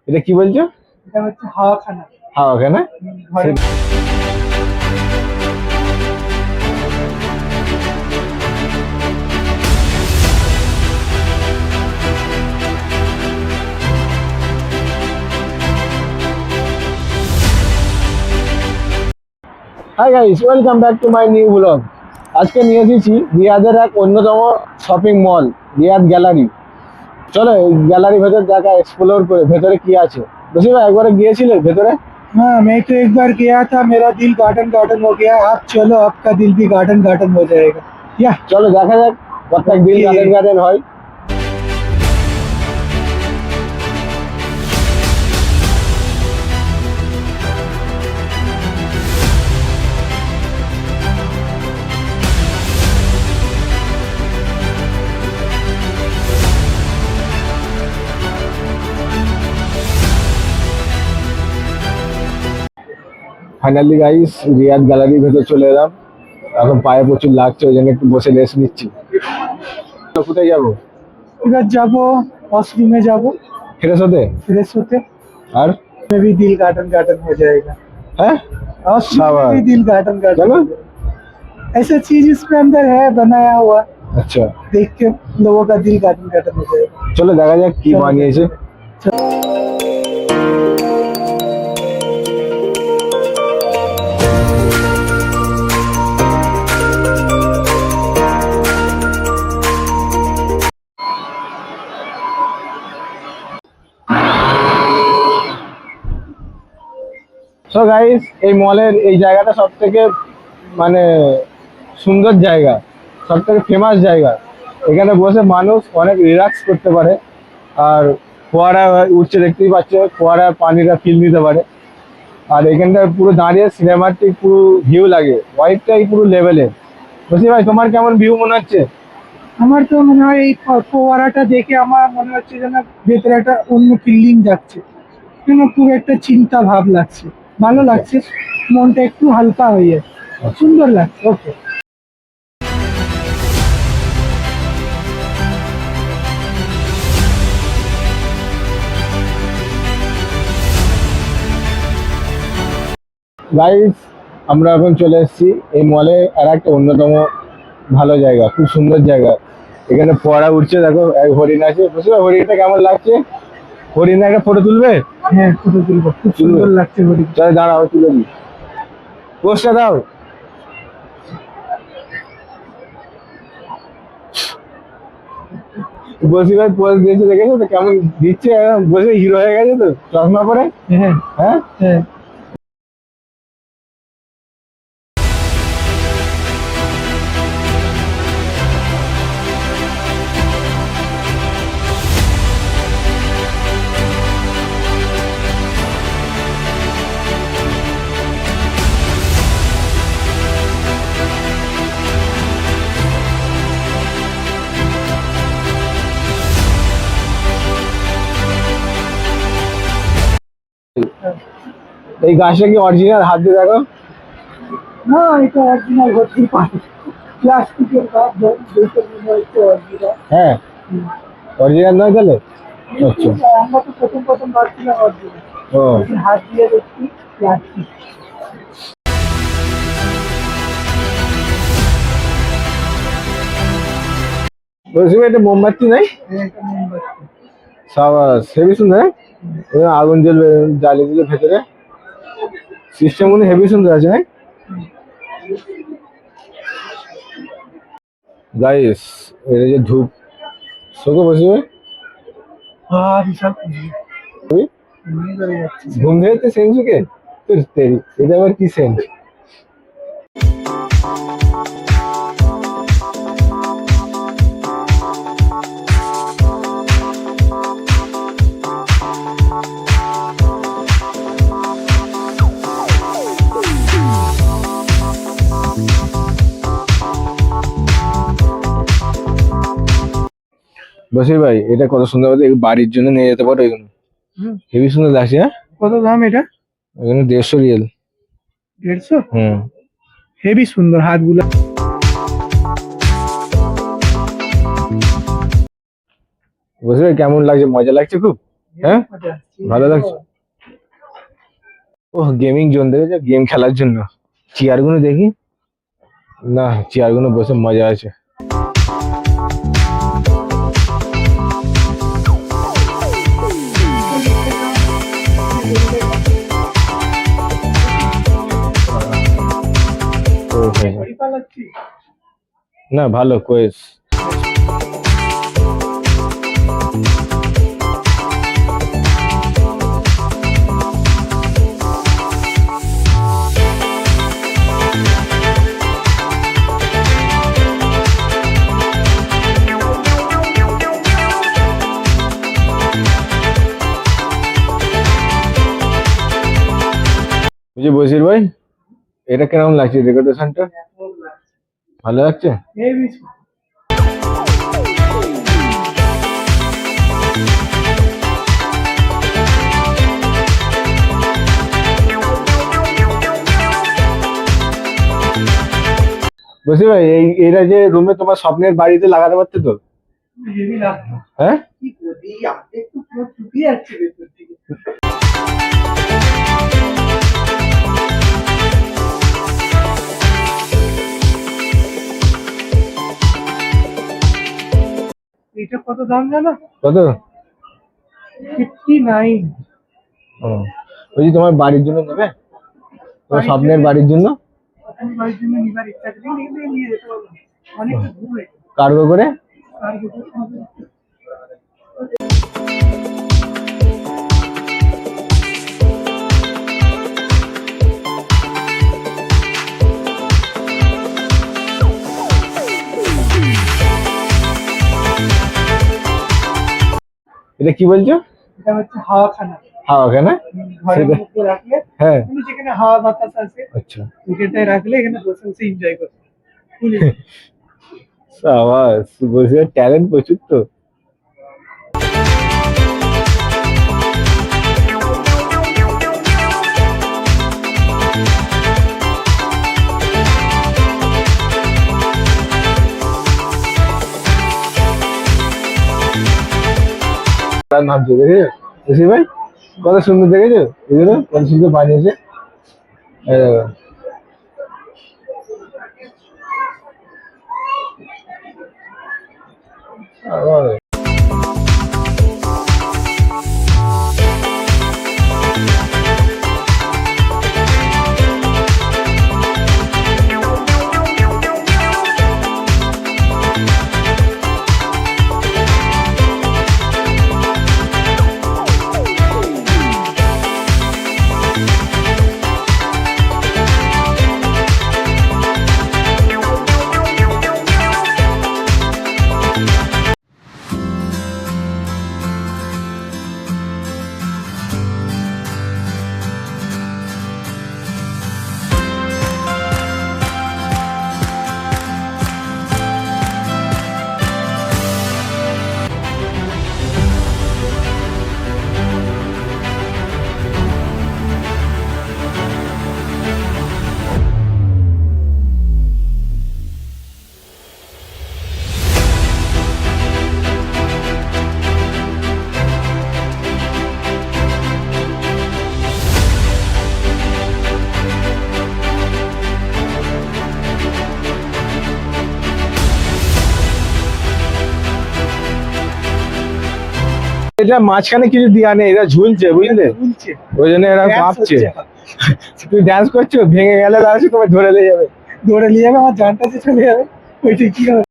এটা কি বলছো? এটা হচ্ছে হাওয়াখানা। হাওয়াখানা? ঘরে hi guys, welcome back to my new blog. আজকে নিয়ে এসেছি রিয়াদের এক অন্যতম শপিং মল, রিয়াদ গ্যালারি। চলো এই গ্যালারি ভেতর দেখা, এক্সপ্লোর করে ভেতরে কি আছে। বুঝলি ভাই, একবারে গিয়েছিলে ভেতরে? हाँ, मैं तो एक बार गया था, मेरा दिल गार्डन गार्डन हो गया। आप चलो, आपका दिल भी गार्डन गार्डन हो जाएगा। या চলো দেখা যাক প্রত্যেক দিন Okay. গার্ডেন গার্ডেন হয়। ফাইনালি গাইস, রিয়াদ গ্যালারির ভেতর চলে এলাম। এখন পায়ে প্রচুর লাগছে, ওই জন্য একটু বসে রেস্ট নিচ্ছি। তো কোথায় যাবো? इधर जाबो, वॉशरूम में जाबो, ফ্রেশ हते? फ्रेश होते আর में भी दिल गार्डन गार्डन हो जाएगा। হ্যাঁ, वॉशरूम में शाबाश। भी दिल गार्डन गार्डन चलो। हो जाएगा। ऐसा चीज इसमें अंदर है बनाया हुआ, আচ্ছা देख के लोगों का दिल गार्डन गार्डन हो जाएगा। চলো দেখা যাক কি চলো। বানিয়েছে। সো গাইস, এই মলের এই জায়গাটা সব থেকে মানে সুন্দর জায়গা, সব থেকে ফেমাস জায়গা। এখানে বসে মানুষ অনেক রিল্যাক্স করতে পারে, আর ফোয়ারা উঠছে দেখতেই পাচ্ছে, ফোয়ারা পানিটা ফিল নিতে পারে। আর এখানটায় পুরো দাঁড়িয়ে সিনেমাটিক পুরো ভিউ লাগে, হোয়াইটটাই পুরো লেভেলের। বুঝলি ভাই, তোমার কেমন ভিউ মনে হচ্ছে? আমার তো মনে হয় এই ফোয়ারাটা দেখে আমার মনে হচ্ছে যেন ভেতরে একটা অন্য ফিলিং যাচ্ছে, যেন খুব একটা চিন্তা ভাব লাগছে, ভালো লাগছে, মনটা একটু হালকা হয়ে যাচ্ছে, সুন্দর লাগছে। ওকে, গাইস, আমরা এখন চলে এসেছি এই মলে আর একটা অন্যতম ভালো জায়গা, খুব সুন্দর জায়গা। এখানে ফোয়ারা উঠছে, দেখো এক হরিণ আছে। বুঝলে হরিণটা কেমন লাগছে? হরিণ একটা ফটো তুলবে? হ্যাঁ ফটো তুলবো, খুব সুন্দর লাগছে হরি। চলো দাঁড়াও, তুলে দিই, পোস্টটা দাও। বসি ভাই পোস্ট দিয়েছে, দেখেছো তো কেমন দিচ্ছে, একদম বসে হিরো হয়ে গেছে তো, চশমা পরে। হ্যাঁ হ্যাঁ, হ্যাঁ, এই গাছটা কি অরিজিনাল? হাত দিয়ে দেখো। না এটা অরিজিনাল হতে পারে, প্লাস্টিকের গাছ দেখে মনে হচ্ছে অরিজিনাল। হ্যাঁ, অরিজিনাল নয় তাহলে? আচ্ছা। আমরা তো প্রথম প্রথম ভাবছিলাম অরিজিনাল, ও হাত দিয়ে দেখছি প্লাস্টিক। বলছি ভাই, এটা মোমবাতি নাই? এটা মোমবাতি। সাবাস, হেভি সুন্দর। হ্যাঁ? এখানে আগুন জ্বলবে, জ্বালিয়ে দিলে ভেতরে সিস্টেম গুলো হেভি সুন্দর আছে। হ্যাঁ গাইস, এটা যে ধূপ শোকে বসবে। হ্যাঁ বিশাল ঘুমিয়ে ধরে যাচ্ছে। ঘুম ধরেছে সেন্সুকে তোর তেরি, এটা আবার কি সেন্স? বসির ভাই, এটা কত সুন্দর, বাড়ির জন্য নিয়ে যেতে পারো এগুলো, হেভি সুন্দর লাগছে। হ্যাঁ, কত দাম এটা? এখানে 150 রিয়েল। 150? হুম। হেভি সুন্দর হাতগুলো। বুঝলে কেমন লাগছে? মজা লাগছে খুব। হ্যাঁ মজা আসছে। ভালো লাগছে। ও গেমিং জোন দেখেছো, গেম খেলার জন্য চেয়ার গুলো দেখি না, চেয়ার গুলো বসে মজা আছে। ও হ্যাঁ, ঘড়ি পালাচ্ছি। না ভালো কোয়েস। বুঝি বসির ভাই, এটা কেমন লাগছে ডেকোরেশনটা? এখন লাগছে। ভালো লাগছে? হেবি। বসি ভাই, এটা যে রুমে তোমার স্বপ্নের বাড়িতে লাগাতে পারতে তো? হেভি লাগতো। হ্যাঁ কি করি আপনি, একটু পুরো টুপি যাচ্ছে ভেতর থেকে। এটা কত দাম জানো? কত? 59। ও বলছি তোমার বাড়ির জন্য নেবে, তোমার স্বপ্নের বাড়ির জন্য? আপনি বাড়ির জন্য নিবার ইচ্ছা করে নিয়ে যেতে পারবেন। অনেকটা দূরে। কার্গো করে? আর কিছু হবে? এটা কি বলছো? এটা হচ্ছে হাওয়া খানা। হাওয়া কেন? ঘরের সেটা- মধ্যে রাখলে হ্যাঁ তুমি যেখানে হাওয়া বাতাস আছে আচ্ছা, সেটাই রাখলে এখানে বসে বসে এনজয় করতে। খুলে সাবাস, বসে ট্যালেন্ট প্রচুর তো। তার নাম তো দেখেছো বসি ভাই, কত সুন্দর দেখেছো, এগুলো কত সুন্দর বানিয়েছে। এই দেখো। আবার এটা মাঝখানে কিছু দিয়া নেই, এটা ঝুলছে বুঝলে, ঝুলছে। ওই জন্য এরা Dance কাঁপছে। হচ্ছে। তুই ড্যান্স করছো, ভেঙে গেলে তাহলে তোমায় ধরে নিয়ে যাবে। দৌড়ে নিয়ে যাবে, আমার জানটা যে চলে যাবে। ওইটা কি হবে?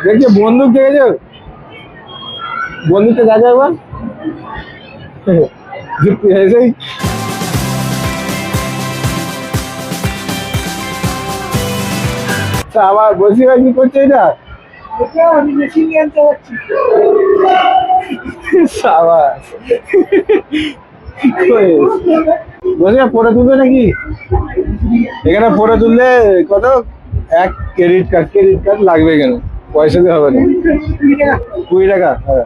দেখছো বন্দুক দেখেছো, বন্ধুতে দেখা একবার এসেই তা আবার বলছি ভাই কি করছে এটা এটা আমি মেশিন গান চালাচ্ছি। সাবাস বলছি পরে তুলবে নাকি এখানে পরে তুললে কত এক ক্রেডিট কার্ড লাগবে এখানে পয়সা দিয়ে হবে না 20 টাকা হ্যাঁ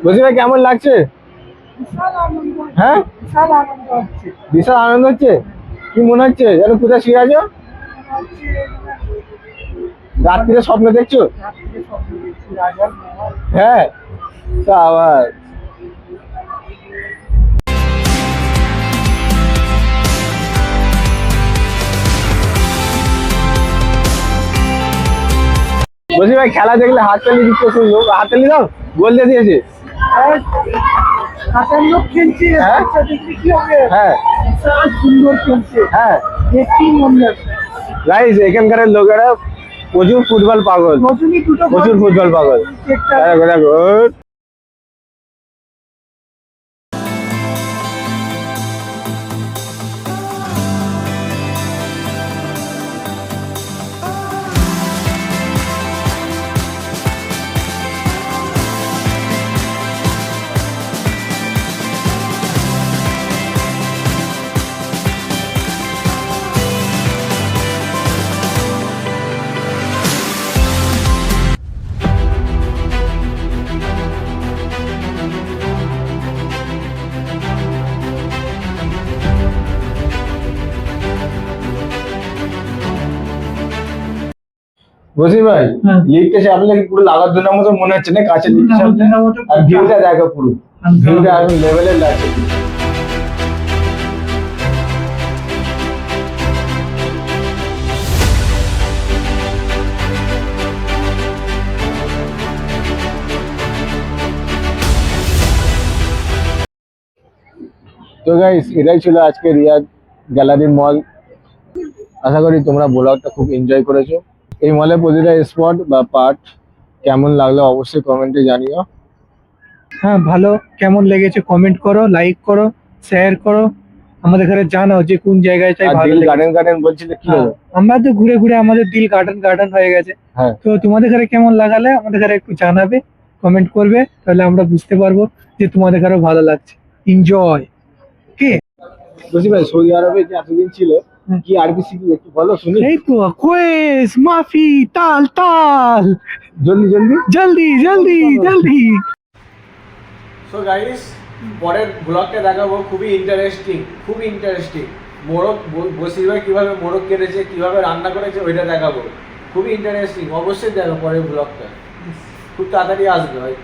বলছি ভাই কেমন লাগছে বিশাল আনন্দ, হ্যাঁ বিশাল আনন্দ হচ্ছে। বিশাল আনন্দ হচ্ছে কি মনে হচ্ছে যেন কোথায় শুয়ে আছো হচ্ছে রাত্রিরে স্বপ্ন দেখছো রাত্রিরে স্বপ্ন দেখছি রাজার মহল। হ্যাঁ তা আবার বলছি ভাই খেলা দেখলে হাততালি দিচ্ছে শুনলো হাততালি দাও গোল দিয়ে দিয়েছে আর হাতের লোক খেলছে, হ্যাঁ? বাচ্চা দেখলে কি হবে? হ্যাঁ বিশাল সুন্দর খেলছে, হ্যাঁ দেখতেই মন যাচ্ছে। গাইস এখানকার লোকেরা প্রচুর ফুটবল পাগল রজনী দুটো প্রচুর গোল ফুটবল পাগল চেকটা দেখো দেখো বসি ভাই হ্যাঁ। লিফটে সামনে কি পুরো লাগার জন্য মতো মনে হচ্ছে না কাছে লিফটের সামনে লাগার মতো আর ভিউটা দেখো পুরো একদম। ভিউটা একদম লেভেলের লাগছে তো গাইস এটাই ছিল আজকে রিয়াদ গ্যালারি মল আশা করি তোমরা ব্লগটা খুব এনজয় করেছো এই মলের প্রতিটা স্পট বা পার্ট কেমন লাগলো অবশ্যই কমেন্টে জানিও হ্যাঁ, ভালো কেমন লেগেছে কমেন্ট করো, লাইক করো, শেয়ার করো, আমাদের ঘরে জানাও যে কোন জায়গায় চাই আর ভালো দিল লেগেছে। গার্ডেন গার্ডেন বলছিলে কি হ্যাঁ, হলো আমরা তো ঘুরে ঘুরে আমাদের দিল গার্ডেন গার্ডেন হয়ে গেছে। হ্যাঁ তো তোমাদের ঘরে কেমন লাগালে আমাদের ঘরে একটু জানাবে, কমেন্ট করবে, তাহলে আমরা বুঝতে পারবো যে তোমাদের ঘরে ভালো লাগছে। এনজয়। কে বলছি ভাই সৌদি আরবে যে এতদিন ছিল কি আরবি শিখি একটু বলো শুনি এই তো কোয়েস মাফি তাল তাল, জলদি জলদি জলদি জলদি জলদি। সো গাইস পরের ব্লগটা দেখাবো খুবই ইন্টারেস্টিং মোরগ বসির ভাই কিভাবে মোরগ কেটেছে কিভাবে রান্না করেছে ওইটা দেখাবো খুবই ইন্টারেস্টিং অবশ্যই দেখো পরের ব্লগটা খুব তাড়াতাড়ি আসবে ভাই